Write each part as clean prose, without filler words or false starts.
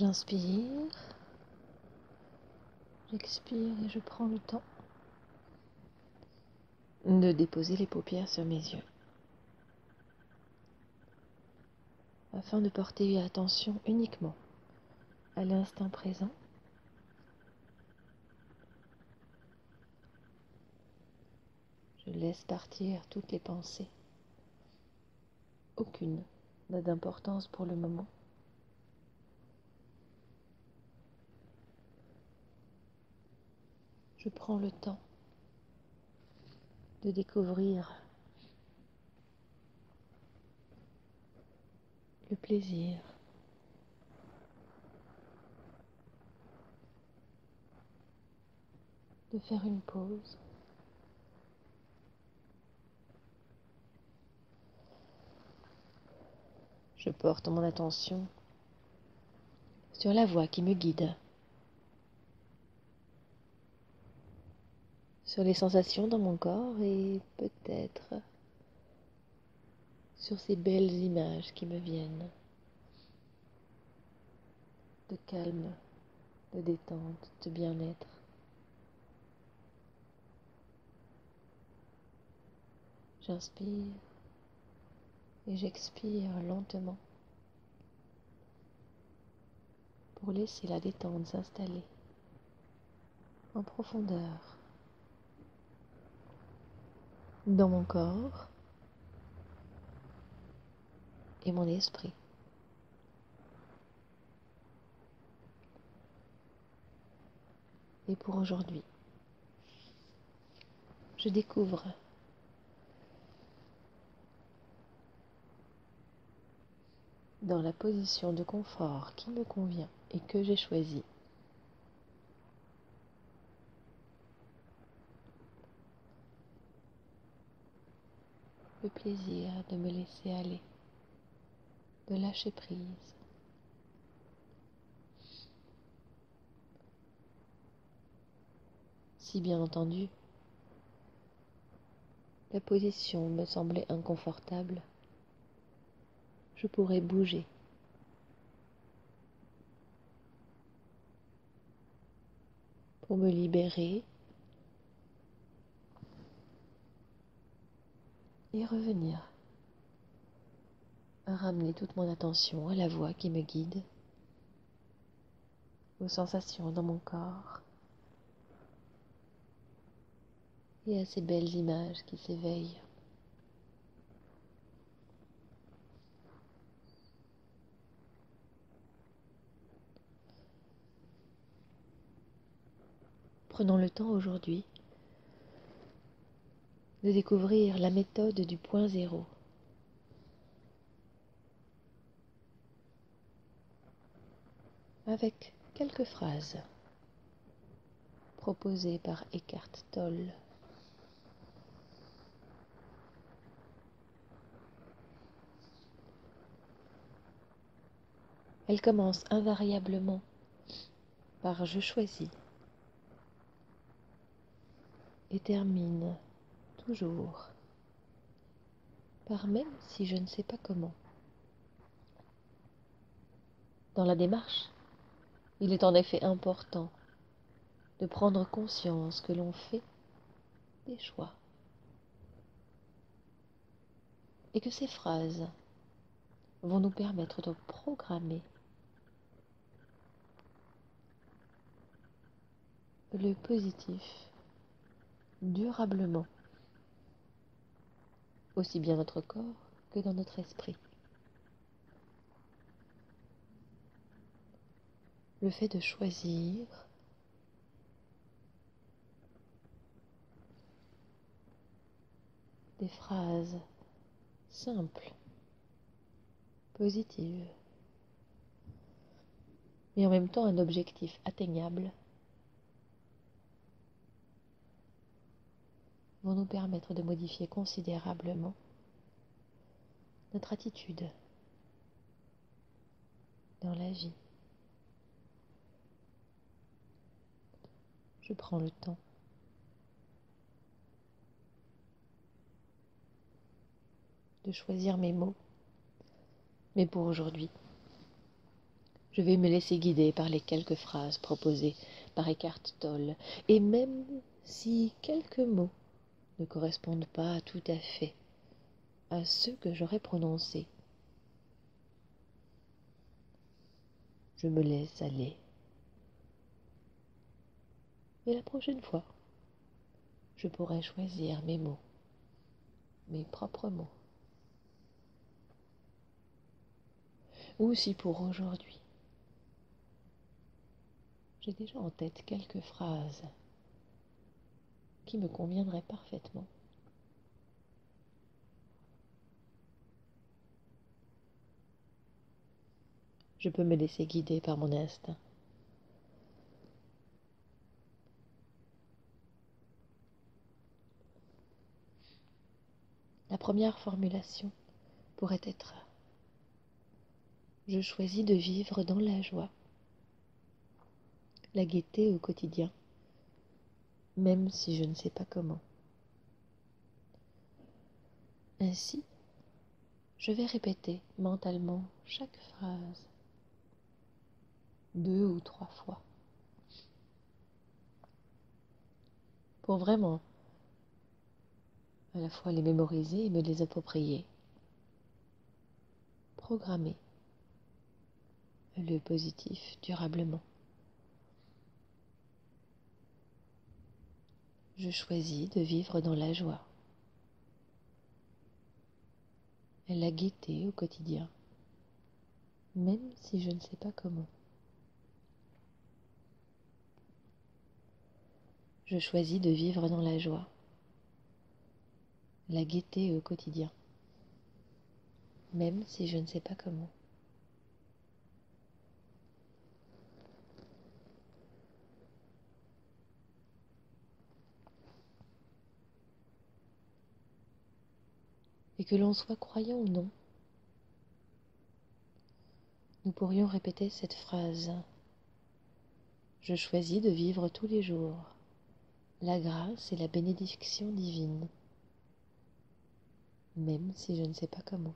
J'inspire, j'expire et je prends le temps de déposer les paupières sur mes yeux afin de porter attention uniquement à l'instant présent. Je laisse partir toutes les pensées. Aucune n'a d'importance pour le moment. Je prends le temps de découvrir le plaisir de faire une pause. Je porte mon attention sur la voix qui me guide, sur les sensations dans mon corps et peut-être sur ces belles images qui me viennent de calme, de détente, de bien-être. J'inspire et j'expire lentement pour laisser la détente s'installer en profondeur dans mon corps et mon esprit. Et pour aujourd'hui, je découvre dans la position de confort qui me convient et que j'ai choisie le plaisir de me laisser aller, de lâcher prise. Si bien entendu, la position me semblait inconfortable, je pourrais bouger pour me libérer et revenir à ramener toute mon attention à la voix qui me guide, aux sensations dans mon corps et à ces belles images qui s'éveillent. Prenons le temps aujourd'hui de découvrir la méthode du point zéro. Avec quelques phrases proposées par Eckhart Tolle. Elle commence invariablement par je choisis et termine toujours par même si je ne sais pas comment. Dans la démarche, il est en effet important de prendre conscience que l'on fait des choix et que ces phrases vont nous permettre de programmer le positif durablement, aussi bien notre corps que dans notre esprit. Le fait de choisir des phrases simples, positives, mais en même temps un objectif atteignable, vont nous permettre de modifier considérablement notre attitude dans la vie. Je prends le temps de choisir mes mots, mais pour aujourd'hui, Je vais me laisser guider par les quelques phrases proposées par Eckhart Tolle, et même si quelques mots ne correspondent pas tout à fait à ceux que j'aurais prononcés, je me laisse aller. Et la prochaine fois, je pourrai choisir mes mots, mes propres mots. Ou si pour aujourd'hui, j'ai déjà en tête quelques phrases qui me conviendraient parfaitement, je peux me laisser guider par mon instinct. La première formulation pourrait être: je choisis de vivre dans la joie, la gaieté au quotidien, même si je ne sais pas comment. Ainsi, je vais répéter mentalement chaque phrase 2 ou 3 fois pour vraiment à la fois les mémoriser et me les approprier. Programmer le positif durablement. Je choisis de vivre dans la joie, la gaieté au quotidien, même si je ne sais pas comment. Je choisis de vivre dans la joie, la gaieté au quotidien, même si je ne sais pas comment. Et que l'on soit croyant ou non, nous pourrions répéter cette phrase: je choisis de vivre tous les jours la grâce et la bénédiction divine, même si je ne sais pas comment.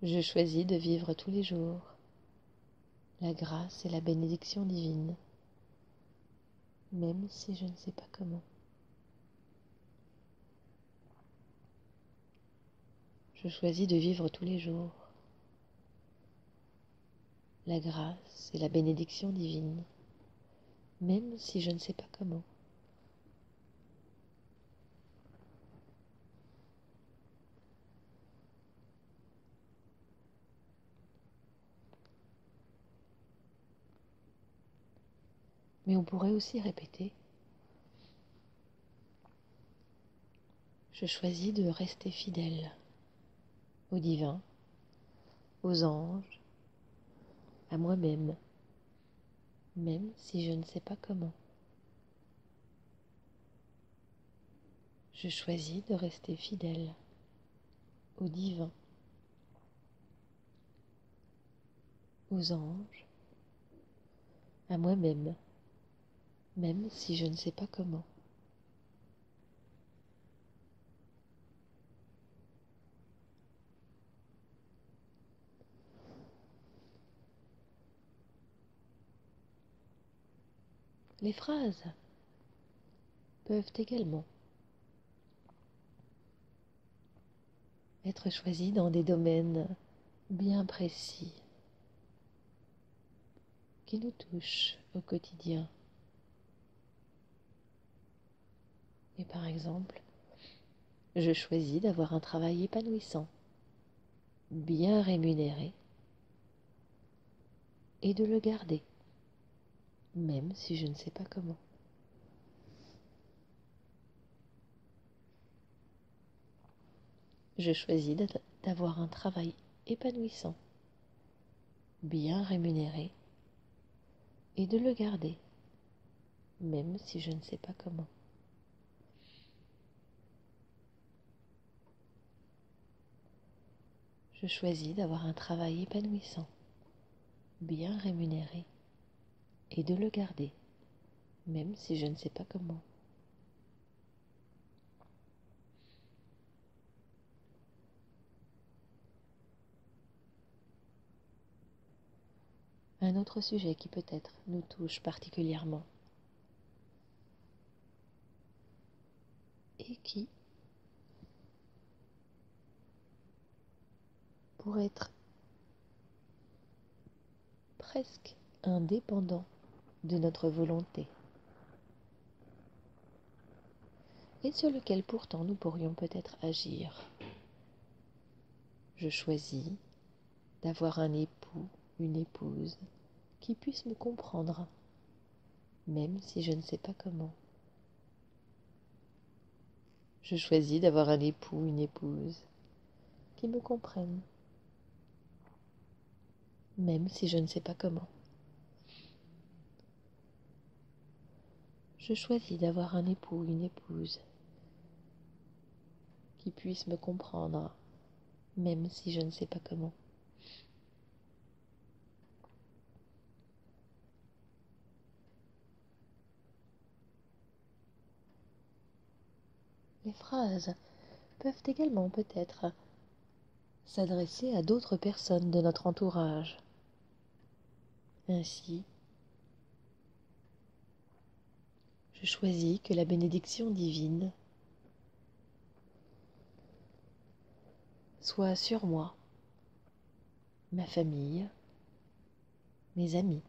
Je choisis de vivre tous les jours la grâce et la bénédiction divine, même si je ne sais pas comment. Je choisis de vivre tous les jours la grâce et la bénédiction divine, même si je ne sais pas comment. Mais on pourrait aussi répéter: je choisis de rester fidèle au divin, aux anges, à moi-même, même si je ne sais pas comment. Je choisis de rester fidèle au divin, aux anges, à moi-même, même si je ne sais pas comment. Les phrases peuvent également être choisies dans des domaines bien précis qui nous touchent au quotidien. Et par exemple, je choisis d'avoir un travail épanouissant, bien rémunéré, et de le garder, même si je ne sais pas comment. Je choisis d'avoir un travail épanouissant, bien rémunéré, et de le garder, même si je ne sais pas comment. Je choisis d'avoir un travail épanouissant, bien rémunéré, et de le garder, même si je ne sais pas comment. un autre sujet qui peut-être nous touche particulièrement et qui, pour être presque indépendant de notre volonté, et sur lequel pourtant nous pourrions peut-être agir. Je choisis d'avoir un époux, une épouse, qui puisse me comprendre, même si je ne sais pas comment. Je choisis d'avoir un époux, une épouse, qui me comprenne, même si je ne sais pas comment. Je choisis d'avoir un époux, une épouse, qui puisse me comprendre, même si je ne sais pas comment. Les phrases peuvent également peut-être s'adresser à d'autres personnes de notre entourage. Ainsi, je choisis que la bénédiction divine soit sur moi, ma famille, mes amis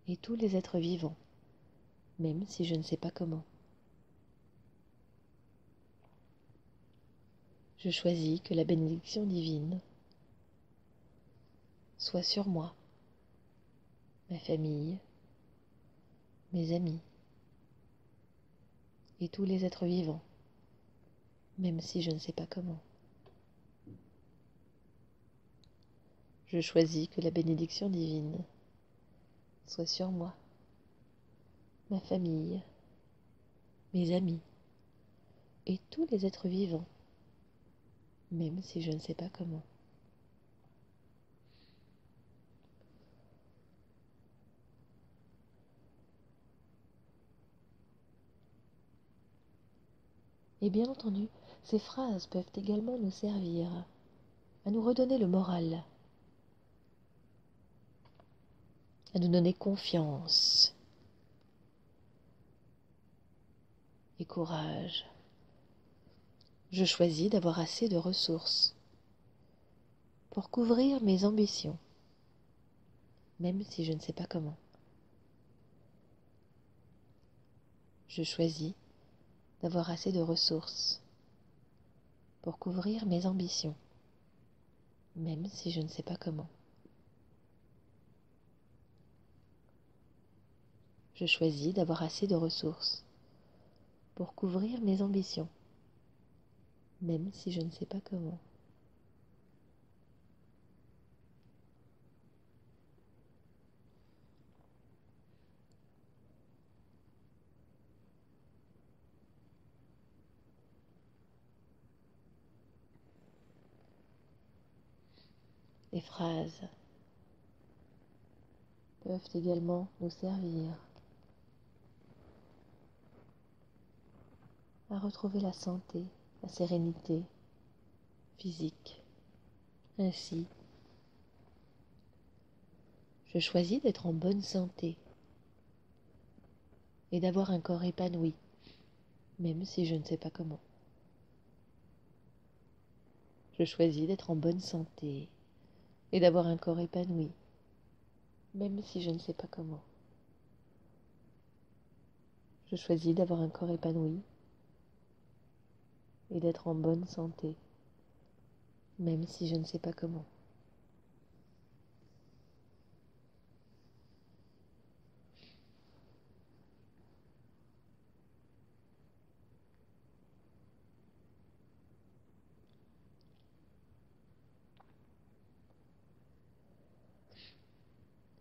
et tous les êtres vivants, même si je ne sais pas comment. Je choisis que la bénédiction divine soit sur moi, ma famille, mes amis et tous les êtres vivants, même si je ne sais pas comment. Je choisis que la bénédiction divine soit sur moi, ma famille, mes amis et tous les êtres vivants, même si je ne sais pas comment. Et bien entendu, ces phrases peuvent également nous servir à nous redonner le moral, à nous donner confiance et courage. Je choisis d'avoir assez de ressources pour couvrir mes ambitions, même si je ne sais pas comment. Je choisis d'avoir assez de ressources pour couvrir mes ambitions, même si je ne sais pas comment. Je choisis d'avoir assez de ressources pour couvrir mes ambitions, même si je ne sais pas comment. Les phrases peuvent également nous servir à retrouver la santé, la sérénité physique. Ainsi, je choisis d'être en bonne santé et d'avoir un corps épanoui, même si je ne sais pas comment. Je choisis d'être en bonne santé et d'avoir un corps épanoui, même si je ne sais pas comment. Je choisis d'avoir un corps épanoui et d'être en bonne santé, même si je ne sais pas comment.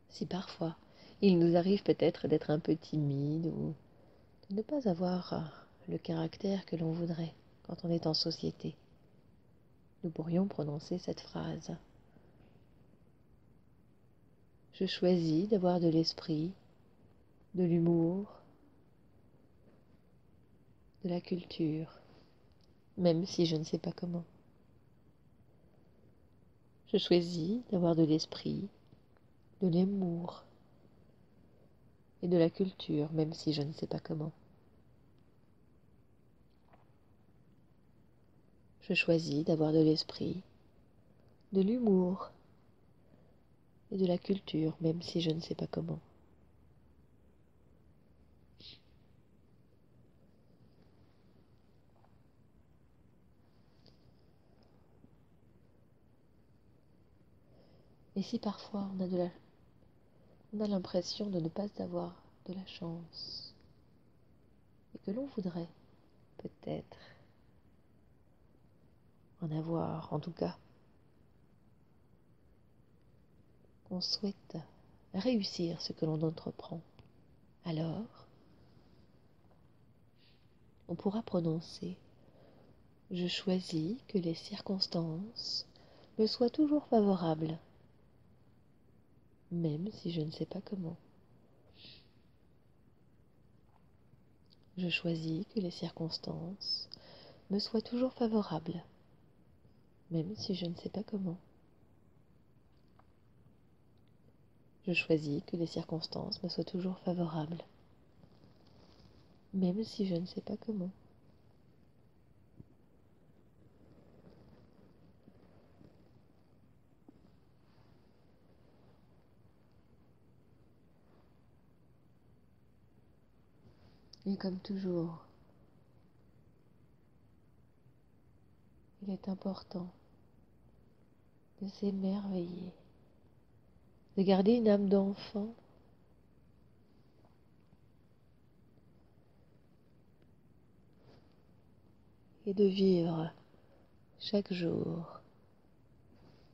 Si parfois il nous arrive peut-être d'être un peu timide ou de ne pas avoir le caractère que l'on voudrait quand on est en société, nous pourrions prononcer cette phrase. Je choisis d'avoir de l'esprit, de l'humour, de la culture, même si je ne sais pas comment. Je choisis d'avoir de l'esprit, de l'humour et de la culture, même si je ne sais pas comment. Je choisis d'avoir de l'esprit, de l'humour et de la culture, même si je ne sais pas comment. Et si parfois on a l'impression de ne pas avoir de la chance, et que l'on voudrait peut-être en avoir, en tout cas, on souhaite réussir ce que l'on entreprend, alors on pourra prononcer: je choisis que les circonstances me soient toujours favorables, même si je ne sais pas comment. Je choisis que les circonstances me soient toujours favorables, même si je ne sais pas comment. Je choisis que les circonstances me soient toujours favorables, même si je ne sais pas comment. Et comme toujours, il est important de s'émerveiller, de garder une âme d'enfant et de vivre chaque jour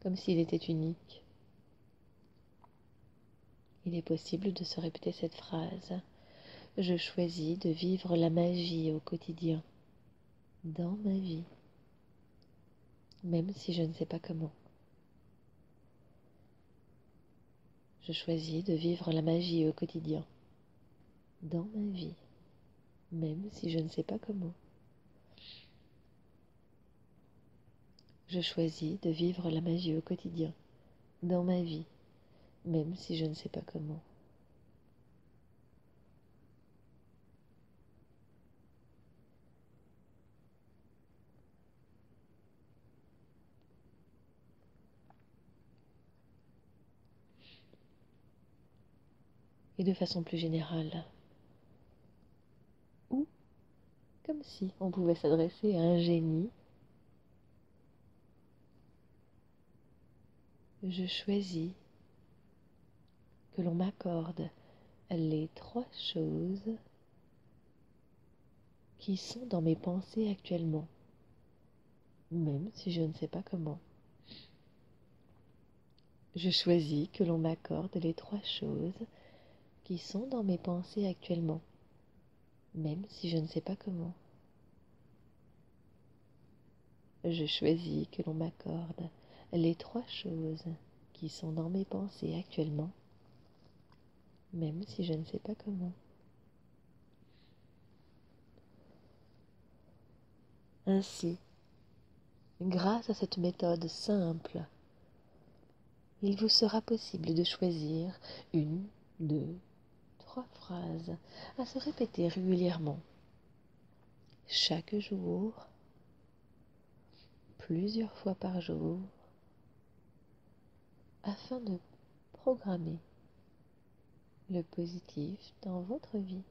comme s'il était unique. Il est possible de se répéter cette phrase: je choisis de vivre la magie au quotidien, dans ma vie, même si je ne sais pas comment. Je choisis de vivre la magie au quotidien, dans ma vie, même si je ne sais pas comment. Je choisis de vivre la magie au quotidien, dans ma vie, même si je ne sais pas comment. Et de façon plus générale, ou comme si on pouvait s'adresser à un génie, je choisis que l'on m'accorde les 3 choses qui sont dans mes pensées actuellement, même si je ne sais pas comment. Je choisis que l'on m'accorde les 3 choses qui sont dans mes pensées actuellement, même si je ne sais pas comment. Je choisis que l'on m'accorde les 3 choses qui sont dans mes pensées actuellement, même si je ne sais pas comment. Ainsi, grâce à cette méthode simple, il vous sera possible de choisir 1, 2, 3 phrases à se répéter régulièrement, chaque jour, plusieurs fois par jour, afin de programmer le positif dans votre vie.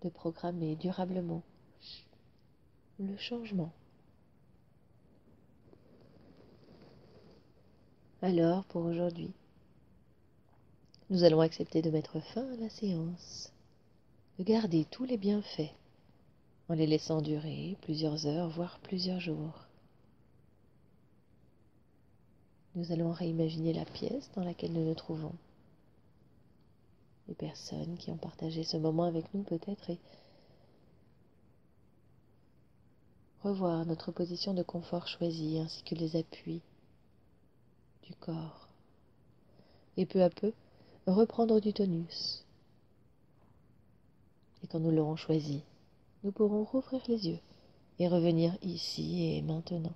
De programmer durablement le changement. Alors, pour aujourd'hui, nous allons accepter de mettre fin à la séance, de garder tous les bienfaits en les laissant durer plusieurs heures, voire plusieurs jours. Nous allons réimaginer la pièce dans laquelle nous nous trouvons, les personnes qui ont partagé ce moment avec nous peut-être, et revoir notre position de confort choisie ainsi que les appuis du corps. Et peu à peu, reprendre du tonus. Et quand nous l'aurons choisi, nous pourrons rouvrir les yeux et revenir ici et maintenant.